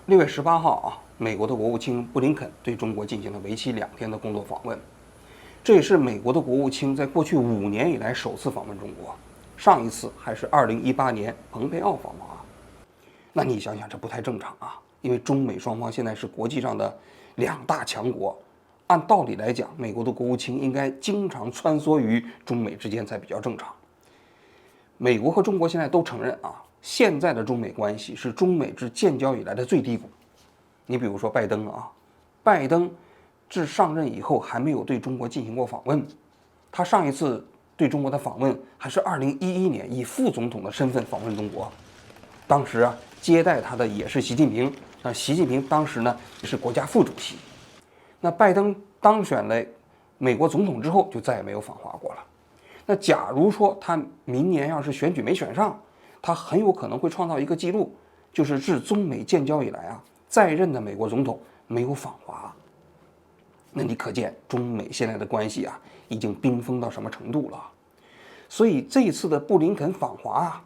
6月18号美国的国务卿布林肯对中国进行了为期2天的工作访问，这也是美国的国务卿在过去5年以来首次访问中国，上一次还是2018年蓬佩奥访华。那你想想，这不太正常啊，因为中美双方现在是国际上的2大强国，按道理来讲，美国的国务卿应该经常穿梭于中美之间才比较正常。美国和中国现在都承认现在的中美关系是中美自建交以来的最低谷。你比如说拜登自上任以后还没有对中国进行过访问，他上一次对中国的访问还是2011年以副总统的身份访问中国，当时接待他的也是习近平，习近平当时呢也是国家副主席。那拜登当选了美国总统之后就再也没有访华过了。那假如说他明年要是选举没选上，他很有可能会创造一个记录，就是自中美建交以来在任的美国总统没有访华。那你可见中美现在的关系已经冰封到什么程度了。所以这一次的布林肯访华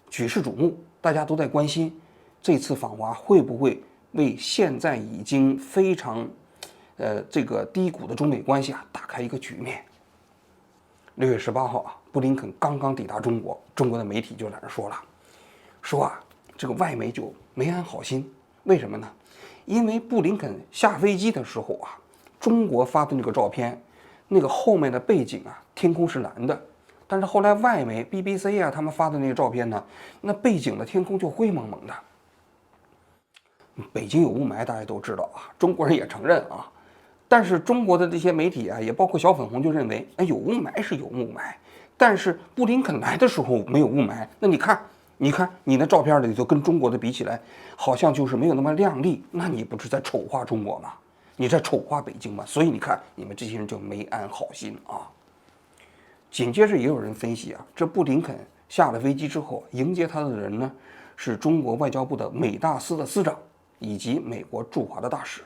举世瞩目，大家都在关心这次访华会不会为现在已经非常这个低谷的中美关系打开一个局面。6月18号布林肯刚刚抵达中国，中国的媒体就在那说了，说这个外媒就没安好心。为什么呢？因为布林肯下飞机的时候中国发的那个照片，那个后面的背景天空是蓝的，但是后来外媒 BBC 他们发的那个照片呢，那背景的天空就灰蒙蒙的。北京有雾霾大家都知道中国人也承认但是中国的这些媒体也包括小粉红就认为，有雾霾是有雾霾，但是布林肯来的时候没有雾霾。那你看你的照片里头跟中国的比起来，好像就是没有那么亮丽，那你不是在丑化中国吗？你在丑化北京吗？所以你看你们这些人就没安好心紧接着也有人分析这布林肯下了飞机之后，迎接他的人呢是中国外交部的美大司的司长以及美国驻华的大使，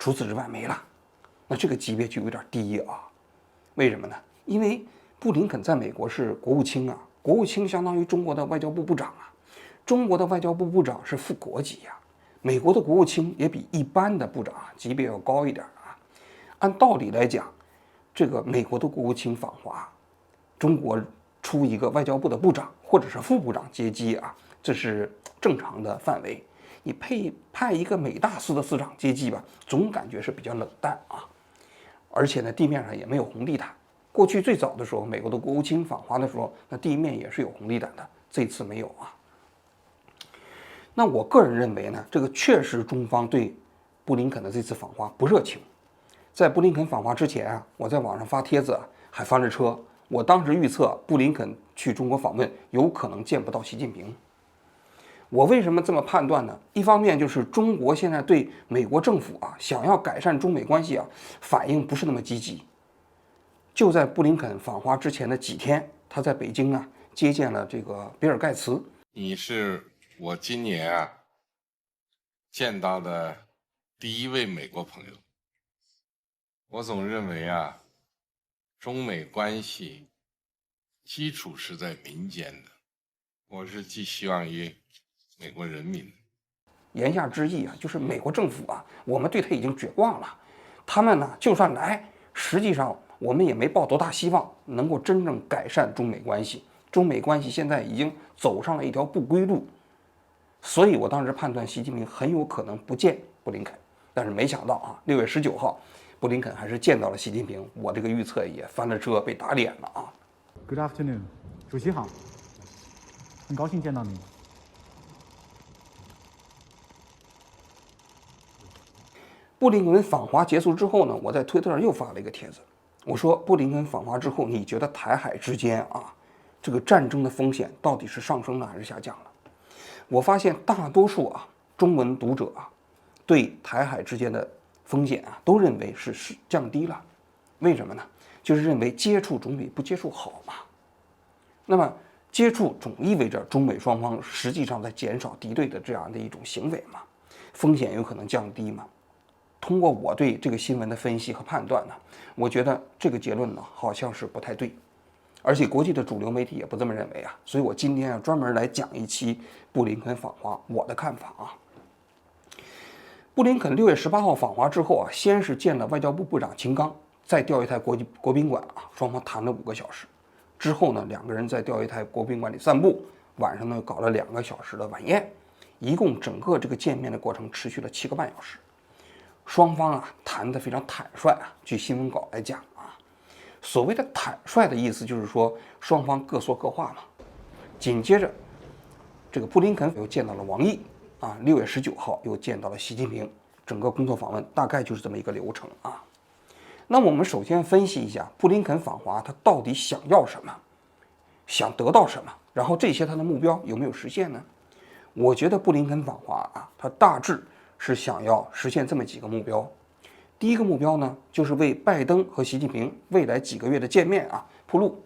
除此之外没了。那这个级别就有点低为什么呢？因为布林肯在美国是国务卿国务卿相当于中国的外交部部长中国的外交部部长是副国级美国的国务卿也比一般的部长级别要高一点按道理来讲，这个美国的国务卿访华，中国出一个外交部的部长或者是副部长阶级这是正常的范围。你派一个美大司的司长阶级吧，总感觉是比较冷淡而且呢，地面上也没有红地毯。过去最早的时候，美国的国务卿访华的时候，那地面也是有红地毯的，这次没有那我个人认为呢，这个确实中方对布林肯的这次访华不热情。在布林肯访华之前我在网上发帖子还翻着车，我当时预测布林肯去中国访问有可能见不到习近平。我为什么这么判断呢？一方面就是中国现在对美国政府想要改善中美关系反应不是那么积极。就在布林肯访华之前的几天，他在北京接见了这个比尔盖茨。你是我今年见到的第一位美国朋友。我总认为中美关系基础是在民间的，我是寄希望于美国人民。言下之意就是美国政府我们对他已经绝望了，他们呢就算来，实际上我们也没抱多大希望能够真正改善中美关系。中美关系现在已经走上了一条不归路，所以我当时判断习近平很有可能不见布林肯。但是没想到6月19号布林肯还是见到了习近平，我这个预测也翻了车，被打脸了Good afternoon， 主席好，很高兴见到你。布林肯访华结束之后呢，我在推特上又发了一个帖子，我说布林肯访华之后，你觉得台海之间这个战争的风险到底是上升了还是下降了？我发现大多数中文读者对台海之间的风险都认为是降低了。为什么呢？就是认为接触总比不接触好嘛。那么接触总意味着中美双方实际上在减少敌对的这样的一种行为嘛，风险有可能降低嘛。通过我对这个新闻的分析和判断呢，我觉得这个结论呢好像是不太对，而且国际的主流媒体也不这么认为所以我今天要专门来讲一期布林肯访华我的看法布林肯6月18号访华之后啊，先是见了外交部部长秦刚，在钓鱼台国宾馆啊，双方谈了5个小时。之后呢，两个人在钓鱼台国宾馆里散步，晚上呢搞了2个小时的晚宴，一共整个这个见面的过程持续了7个半小时。双方啊谈得非常坦率啊，据新闻稿来讲啊，所谓的坦率的意思就是说双方各说各话嘛。紧接着，这个布林肯又见到了王毅啊，6月19号又见到了习近平，整个工作访问大概就是这么一个流程啊。那么我们首先分析一下布林肯访华他到底想要什么，想得到什么，然后这些他的目标有没有实现呢？我觉得布林肯访华啊，他大致是想要实现这么几个目标。第一个目标呢，就是为拜登和习近平未来几个月的见面啊铺路，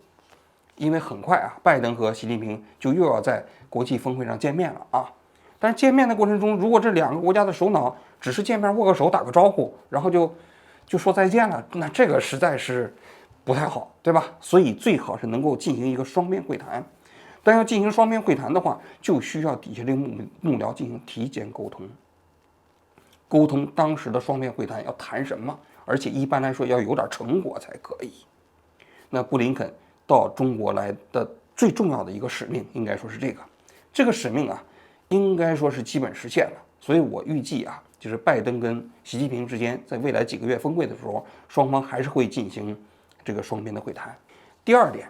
因为很快啊，拜登和习近平就又要在国际峰会上见面了啊。但是见面的过程中，如果这2个国家的首脑只是见面握个手打个招呼，然后就说再见了，那这个实在是不太好，对吧？所以最好是能够进行一个双边会谈。但要进行双边会谈的话，就需要底下这个幕僚进行提前沟通当时的双边会谈要谈什么，而且一般来说要有点成果才可以。那布林肯到中国来的最重要的一个使命，应该说是这个使命啊，应该说是基本实现了。所以我预计啊，就是拜登跟习近平之间在未来几个月峰会的时候，双方还是会进行这个双边的会谈。第二点，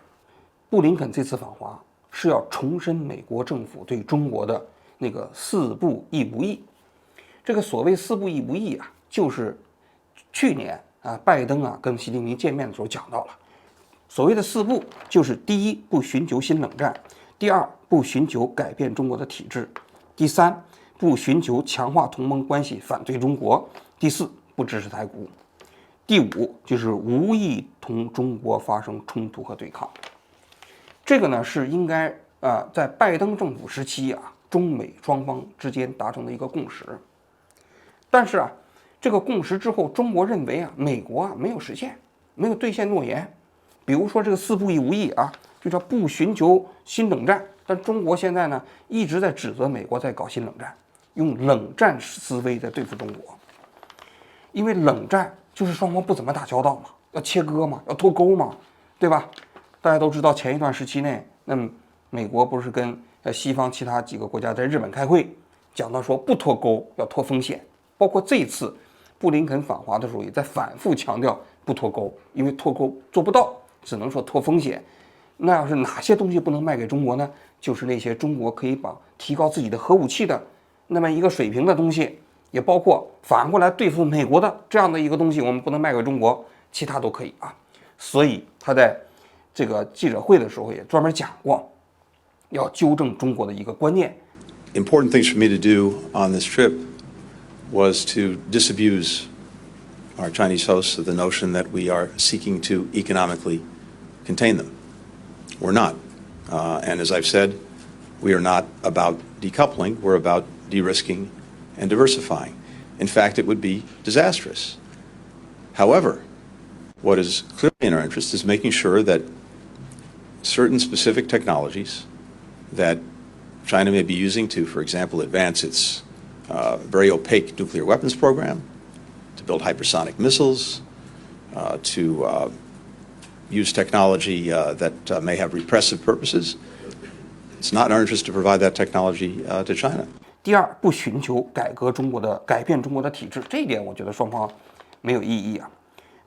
布林肯这次访华是要重申美国政府对中国的那个4不一无意。这个所谓4不一无意啊，就是去年啊拜登啊跟习近平见面的时候讲到了。所谓的4不，就是第一，不寻求新冷战；第二，不寻求改变中国的体制；第三，不寻求强化同盟关系，反对中国；第四，不支持台独；第五，就是无意同中国发生冲突和对抗。这个呢是应该在拜登政府时期啊，中美双方之间达成的一个共识。但是啊，这个共识之后，中国认为啊，美国啊没有实现，没有兑现诺言。比如说这个4不一无意啊，就叫不寻求新冷战。但中国现在呢一直在指责美国在搞新冷战，用冷战思维在对付中国。因为冷战就是双方不怎么打交道嘛，要切割嘛，要脱钩嘛，对吧？大家都知道前一段时期内，那么美国不是跟西方其他几个国家在日本开会，讲到说不脱钩要脱风险。包括这次布林肯访华的时候也在反复强调不脱钩，因为脱钩做不到，只能说脱风险。那要是哪些东西不能卖给中国呢？就是那些中国可以提高自己的核武器的那么一个水平的东西，也包括反过来对付美国的这样的一个东西，我们不能卖给中国，其他都可以啊。所以他在这个记者会的时候也专门讲过，要纠正中国的一个观念。Important things for me to do on this trip was to disabuse our Chinese hosts of the notion that we are seeking to economically contain them. We're not. And as I've said, we are not about decoupling, we're about de-risking and diversifying. In fact, it would be disastrous. However, what is clearly in our interest is making sure that certain specific technologies that China may be using to, for example, advance its very opaque nuclear weapons program, to build hypersonic missiles, to use technology that may have repressive purposes. It's not in our interest to provide that technology to China. 第二，不寻求改变中国的体制，这一点我觉得双方没有异议啊。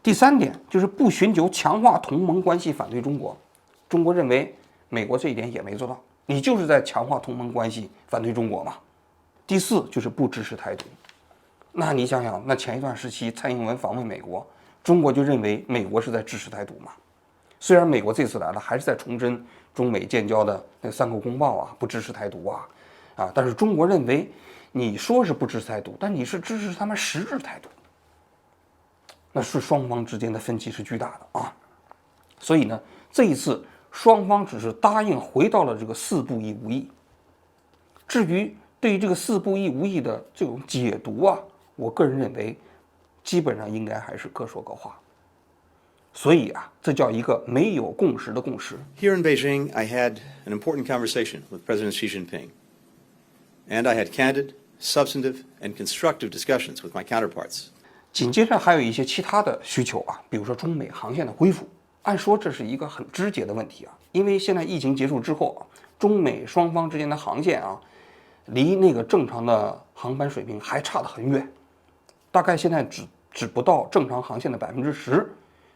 第三点就是不寻求强化同盟关系，反对中国。中国认为美国这一点也没做到，你就是在强化同盟关系，反对中国嘛。第四就是不支持台独。那你想想，那前一段时期蔡英文访问美国，中国就认为美国是在支持台独嘛。虽然美国这次来了，还是在重申中美建交的那3个公报啊，不支持台独啊，但是中国认为你说是不支持台独，但你是支持他们实质台独，那是双方之间的分歧是巨大的啊。所以呢，这一次双方只是答应回到了这个4不一无意。至于对于这个4不一无意的这种解读啊，我个人认为基本上应该还是各说各话。所以啊，这叫一个没有共识的共识。 Here in Beijing, I had an important conversation with President Xi Jinping, and I had candid, substantive and constructive discussions with my counterparts. 紧接着还有一些其他的需求啊，比如说中美航线的恢复。按说这是一个很直接的问题啊，因为现在疫情结束之后啊，中美双方之间的航线啊，离那个正常的航班水平还差得很远，大概现在只不到正常航线的10%，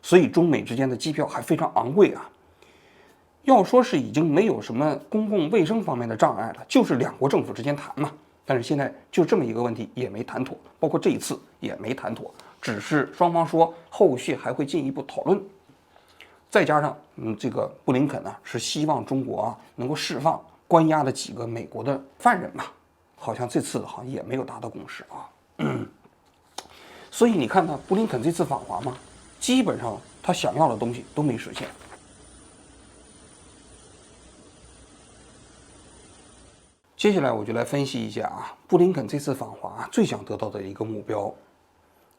所以中美之间的机票还非常昂贵啊。要说是已经没有什么公共卫生方面的障碍了，就是两国政府之间谈嘛。但是现在就这么一个问题也没谈妥，包括这一次也没谈妥，只是双方说后续还会进一步讨论。再加上这个布林肯呢是希望中国啊能够释放关押的几个美国的犯人嘛，好像这次好像也没有达到共识啊。所以你看呢，布林肯这次访华嘛，基本上他想要的东西都没实现。接下来我就来分析一下啊，布林肯这次访华最想得到的一个目标，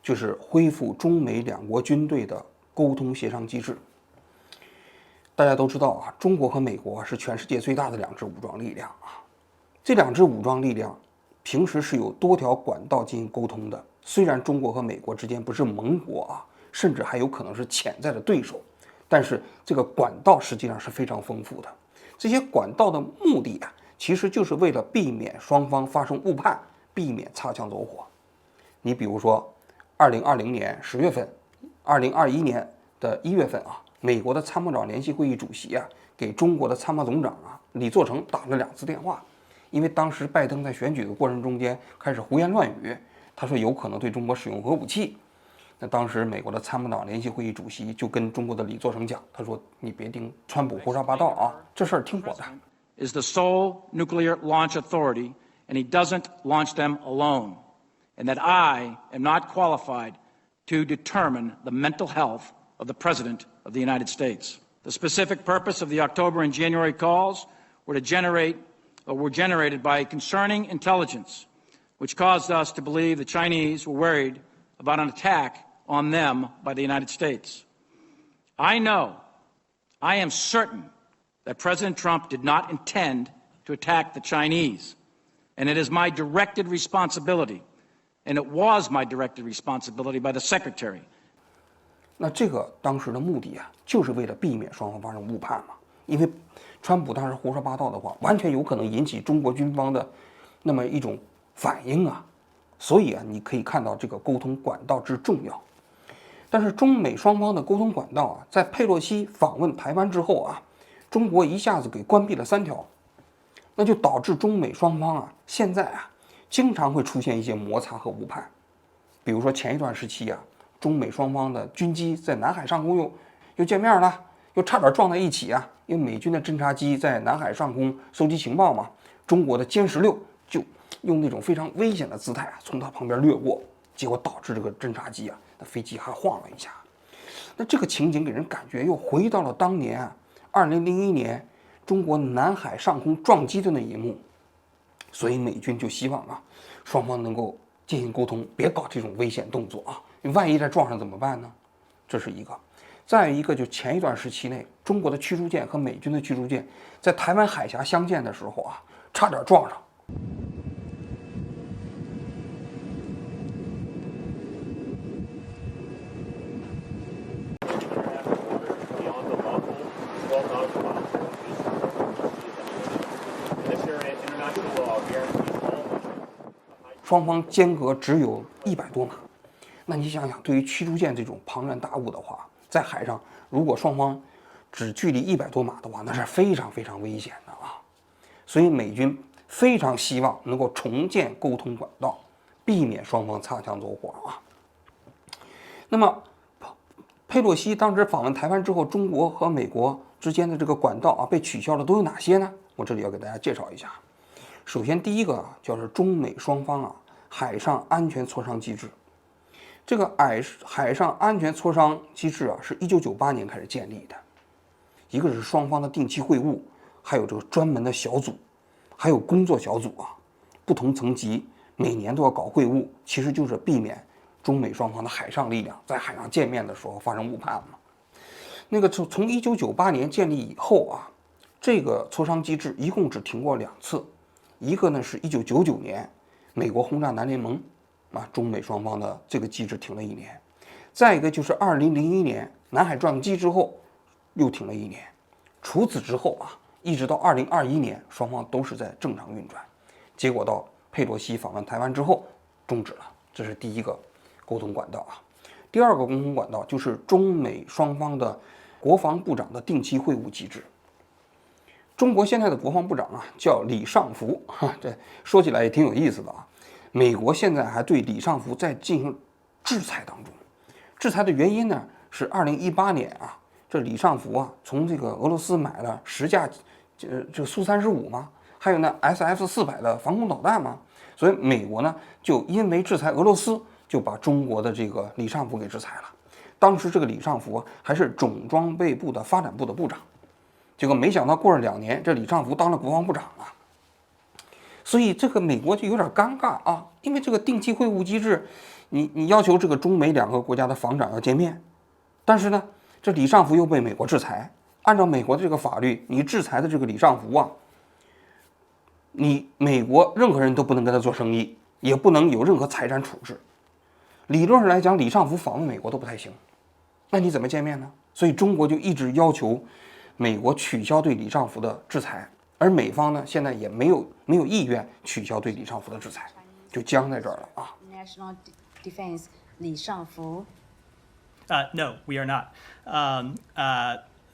就是恢复中美两国军队的沟通协商机制。大家都知道啊，中国和美国是全世界最大的两支武装力量啊。这两支武装力量平时是有多条管道进行沟通的。虽然中国和美国之间不是盟国啊，甚至还有可能是潜在的对手，但是这个管道实际上是非常丰富的。这些管道的目的啊，其实就是为了避免双方发生误判，避免擦枪走火。你比如说，2020年10月份，2021年的1月份啊，美国的参谋长联席会议主席啊，给中国的参谋总长啊李作成打了2次电话，因为当时拜登在选举的过程中间开始胡言乱语，他说有可能对中国使用核武器。那当时美国的参谋长联席会议主席就跟中国的李作成讲，他说你别听川普胡说八道啊，这事儿听我的。Is the sole nuclear launch authority, and he doesn't launch them alone, and that I am not qualified to determine the mental health of the President of the United States. The specific purpose of the October and January calls were generated by concerning intelligence, which caused us to believe the Chinese were worried about an attack on them by the United States. I am certain that President Trump did not intend to attack the Chinese, and it is my directed responsibility, and it was my directed responsibility by the Secretary. 那这个当时的目的啊，就是为了避免双方发生误判嘛。因为川普当时胡说八道的话，完全有可能引起中国军方的那么一种反应啊。所以啊，你可以看到这个沟通管道之重要。但是中美双方的沟通管道啊，在佩洛西访问台湾之后啊，中国一下子给关闭了3条，那就导致中美双方啊，现在啊，经常会出现一些摩擦和误判。比如说前一段时期啊，中美双方的军机在南海上空又见面了，又差点撞在一起啊，因为美军的侦察机在南海上空收集情报嘛，中国的歼16就用那种非常危险的姿态啊，从它旁边掠过，结果导致这个侦察机啊，那飞机还晃了一下。那这个情景给人感觉又回到了当年啊，2001年中国南海上空撞击的那一幕，所以美军就希望啊，双方能够进行沟通，别搞这种危险动作啊，万一再撞上怎么办呢？这是一个。再一个，就前一段时期内，中国的驱逐舰和美军的驱逐舰在台湾海峡相见的时候啊，差点撞上。双方间隔只有100多码，那你想想，对于驱逐舰这种庞然大物的话，在海上如果双方只距离100多码的话，那是非常非常危险的啊。所以美军非常希望能够重建沟通管道，避免双方擦枪走火啊。那么佩洛西当时访问台湾之后，中国和美国之间的这个管道啊被取消的都有哪些呢？我这里要给大家介绍一下。首先第一个就是中美双方啊海上安全磋商机制。这个海上安全磋商机制啊是1998年开始建立的，一个是双方的定期会晤，还有这个专门的小组，还有工作小组啊，不同层级每年都要搞会晤，其实就是避免中美双方的海上力量在海上见面的时候发生误判嘛。那个从1998年建立以后啊，这个磋商机制一共只停过2次，一个呢是1999年，美国轰炸南联盟，中美双方的这个机制停了1年。再一个就是2001年南海撞击之后，又停了1年。除此之后一直到2021年，双方都是在正常运转。结果到佩洛西访问台湾之后终止了，这是第一个沟通管道第二个沟通管道就是中美双方的国防部长的定期会晤机制。中国现在的国防部长叫李尚福，这说起来也挺有意思的美国现在还对李尚福在进行制裁当中。制裁的原因呢是2018年这李尚福从这个俄罗斯买了10架这苏35嘛，还有呢 SF-400的防空导弹嘛，所以美国呢就因为制裁俄罗斯，就把中国的这个李尚福给制裁了。当时这个李尚福还是总装备部的发展部的部长，结果没想到过了2年，这李尚福当了国防部长了。所以这个美国就有点尴尬因为这个定期会晤机制，你要求这个中美2个国家的防长要见面，但是呢，这李尚福又被美国制裁。按照美国的这个法律，你制裁的这个李尚福你美国任何人都不能跟他做生意，也不能有任何财产处置。理论上来讲，李尚福访问美国都不太行，那你怎么见面呢？所以中国就一直要求美国取消对李尚福的制裁，而美方呢现在也没有意愿取消对李尚福的制裁，就僵在这儿了National Defense 李尚福。No, we are not. Well,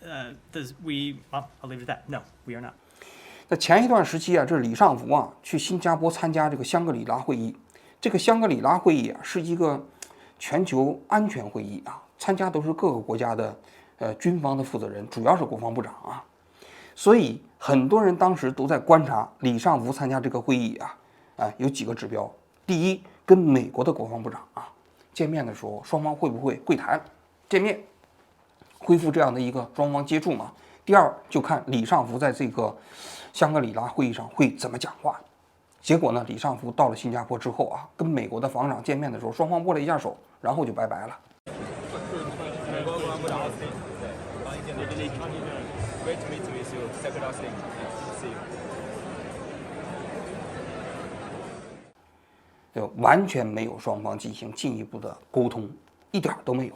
I'll leave it at that. No, we are not. 在前一段时期这李尚福去新加坡参加这个香格里拉会议。这个香格里拉会议是一个全球安全会议参加都是各个国家的军方的负责人，主要是国防部长所以很多人当时都在观察李尚福参加这个会议有几个指标。第一，跟美国的国防部长见面的时候，双方会不会会谈见面，恢复这样的一个双方接触嘛？第二，就看李尚福在这个香格里拉会议上会怎么讲话。结果呢，李尚福到了新加坡之后跟美国的防长见面的时候，双方握了一下手，然后就拜拜了。就完全没有双方进行进一步的沟通，一点都没有，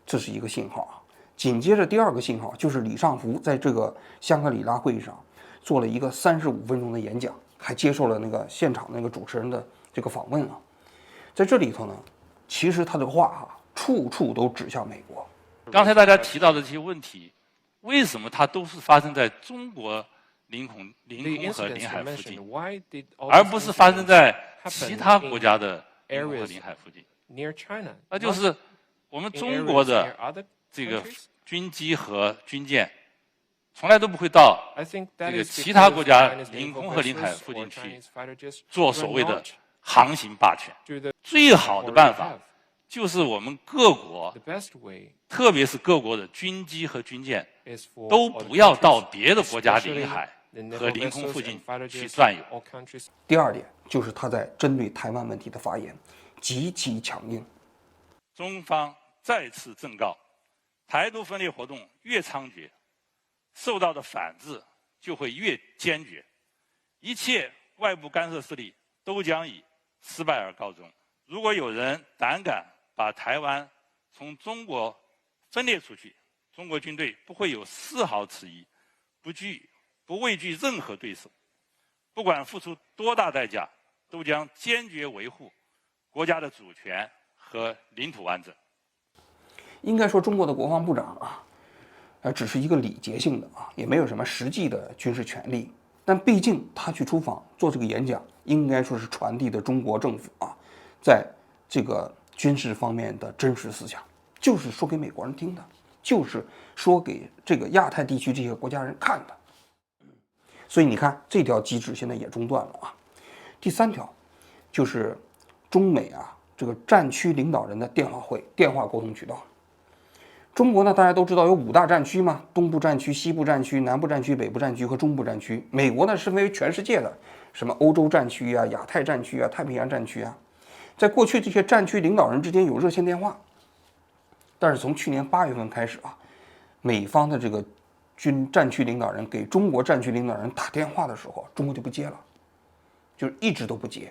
这是一个信号紧接着第二个信号就是李尚福在这个香格里拉会议上做了一个35分钟的演讲，还接受了那个现场那个主持人的这个访问在这里头呢，其实他的话处处都指向美国。刚才大家提到的这些问题，为什么它都是发生在中国领空和领海附近，而不是发生在其他国家的领空和领海附近？那就是我们中国的这个军机和军舰从来都不会到这个其他国家领空和领海附近去做所谓的航行霸权。最好的办法就是我们各国，特别是各国的军机和军舰，都不要到别的国家领海和领空附近去转悠。第二点就是他在针对台湾问题的发言极其强硬。中方再次正告，台独分裂活动越猖獗，受到的反制就会越坚决，一切外部干涉势力都将以失败而告终。如果有人胆敢把台湾从中国分裂出去，中国军队不会有丝毫迟疑，不畏惧任何对手，不管付出多大代价，都将坚决维护国家的主权和领土完整。应该说，中国的国防部长只是一个礼节性的也没有什么实际的军事权利。但毕竟他去出访做这个演讲，应该说是传递的中国政府在这个军事方面的真实思想，就是说给美国人听的，就是说给这个亚太地区这些国家人看的。所以你看，这条机制现在也中断了第三条就是中美这个战区领导人的电话沟通渠道。中国呢，大家都知道有5大战区嘛，东部战区、西部战区、南部战区、北部战区和中部战区。美国呢是分为全世界的，什么欧洲战区亚太战区太平洋战区在过去这些战区领导人之间有热线电话，但是从去年8月份开始美方的这个战区领导人给中国战区领导人打电话的时候，中国就不接了，就是一直都不接。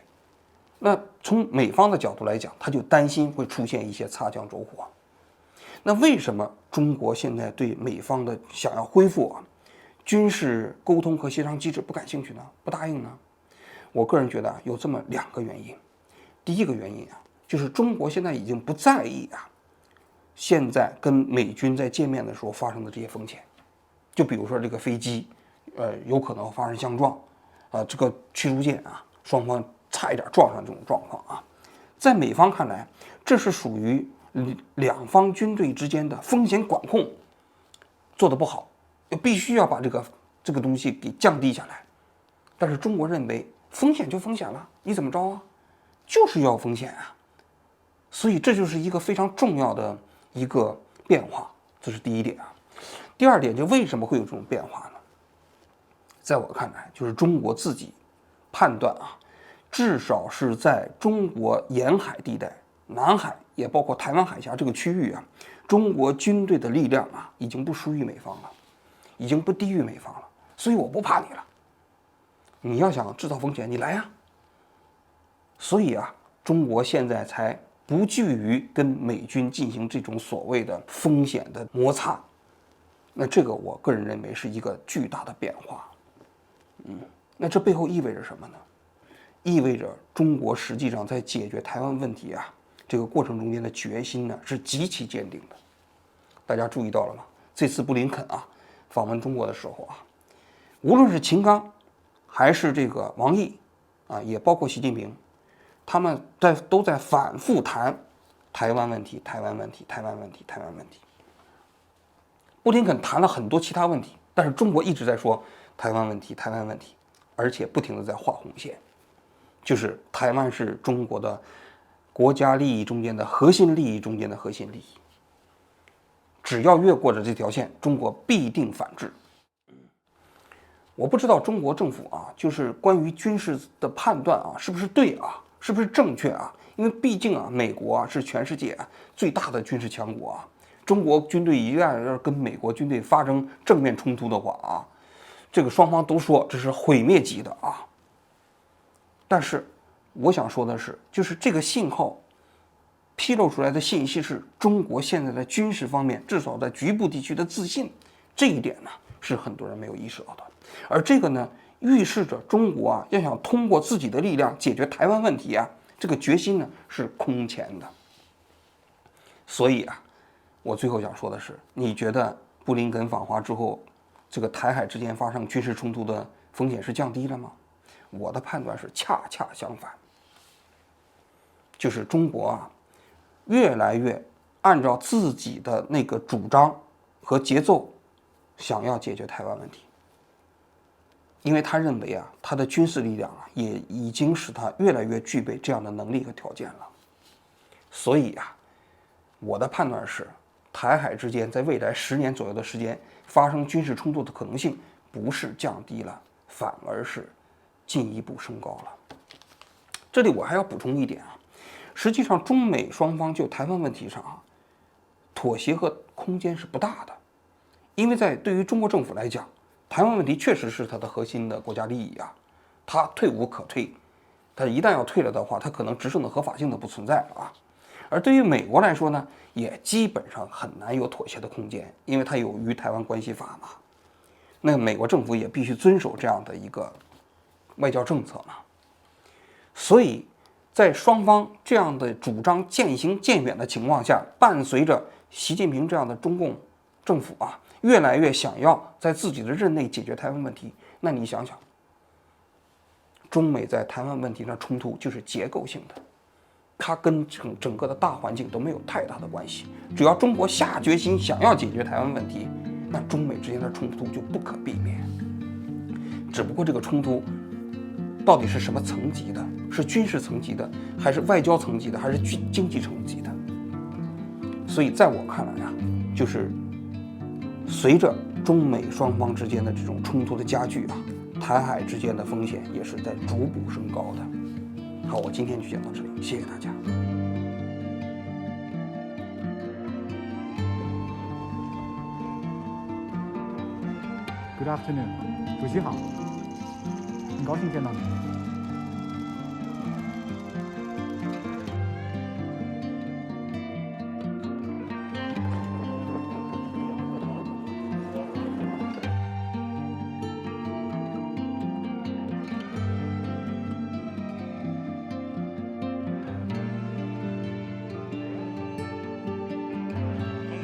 那从美方的角度来讲，他就担心会出现一些擦枪走火。那为什么中国现在对美方的想要恢复军事沟通和协商机制不感兴趣呢？不答应呢？我个人觉得有这么2个原因。第一个原因就是中国现在已经不在意现在跟美军在见面的时候发生的这些风险，就比如说这个飞机，有可能发生相撞，这个驱逐舰双方差一点撞上这种状况在美方看来，这是属于两方军队之间的风险管控做得不好，必须要把这个东西给降低下来。但是中国认为风险就风险了，你怎么着就是要风险所以这就是一个非常重要的一个变化，这是第一点第二点，就为什么会有这种变化呢？在我看来，就是中国自己判断至少是在中国沿海地带、南海也包括台湾海峡这个区域中国军队的力量已经不输于美方了，已经不低于美方了，所以我不怕你了。你要想制造风险，你来所以中国现在才不惧于跟美军进行这种所谓的风险的摩擦。那这个我个人认为是一个巨大的变化。那这背后意味着什么呢？意味着中国实际上在解决台湾问题这个过程中间的决心呢是极其坚定的。大家注意到了吗？这次布林肯访问中国的时候无论是秦刚还是这个王毅也包括习近平，他们都在反复谈台湾问题、台湾问题、台湾问题、台湾问题。布林肯谈了很多其他问题，但是中国一直在说台湾问题、台湾问题，而且不停地在画红线，就是台湾是中国的国家利益中间的核心利益中间的核心利益，只要越过了这条线，中国必定反制。我不知道中国政府就是关于军事的判断是不是对是不是正确因为毕竟美国是全世界最大的军事强国中国军队一旦要跟美国军队发生正面冲突的话这个双方都说这是毁灭级的但是我想说的是，就是这个信号披露出来的信息是中国现在在军事方面至少在局部地区的自信，这一点呢是很多人没有意识到的。而这个呢预示着中国要想通过自己的力量解决台湾问题这个决心呢是空前的。所以我最后想说的是，你觉得布林肯访华之后，这个台海之间发生军事冲突的风险是降低了吗？我的判断是恰恰相反，就是中国越来越按照自己的那个主张和节奏想要解决台湾问题，因为他认为他的军事力量也已经使他越来越具备这样的能力和条件了。所以我的判断是，台海之间在未来10年左右的时间发生军事冲突的可能性不是降低了，反而是进一步升高了。这里我还要补充一点实际上中美双方就台湾问题上妥协和空间是不大的，因为对于中国政府来讲，台湾问题确实是它的核心的国家利益它退无可退，它一旦要退了的话，它可能执政的合法性都不存在了而对于美国来说呢，也基本上很难有妥协的空间，因为它有《台湾关系法》嘛，那美国政府也必须遵守这样的一个外交政策嘛。所以在双方这样的主张渐行渐远的情况下，伴随着习近平这样的中共政府越来越想要在自己的任内解决台湾问题，那你想想，中美在台湾问题上冲突就是结构性的，它跟整个的大环境都没有太大的关系。只要中国下决心想要解决台湾问题，那中美之间的冲突就不可避免。只不过这个冲突到底是什么层级的？是军事层级的，还是外交层级的，还是经济层级的？所以在我看来就是随着中美双方之间的这种冲突的加剧台海之间的风险也是在逐步升高的。好，我今天就讲到这里，谢谢大家。Good afternoon， 主席好，很高兴见到你。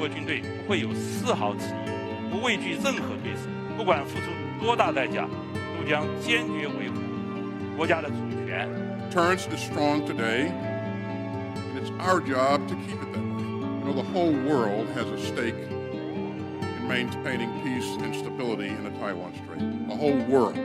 国军队不会有丝毫迟疑，不畏惧任何对手，不管付出多大代价，都将坚决维护国家的主权。Deterrence is strong today, and it's our job to keep it that way. You know, the whole world has a stake in maintaining peace and stability in the Taiwan Strait. The whole world.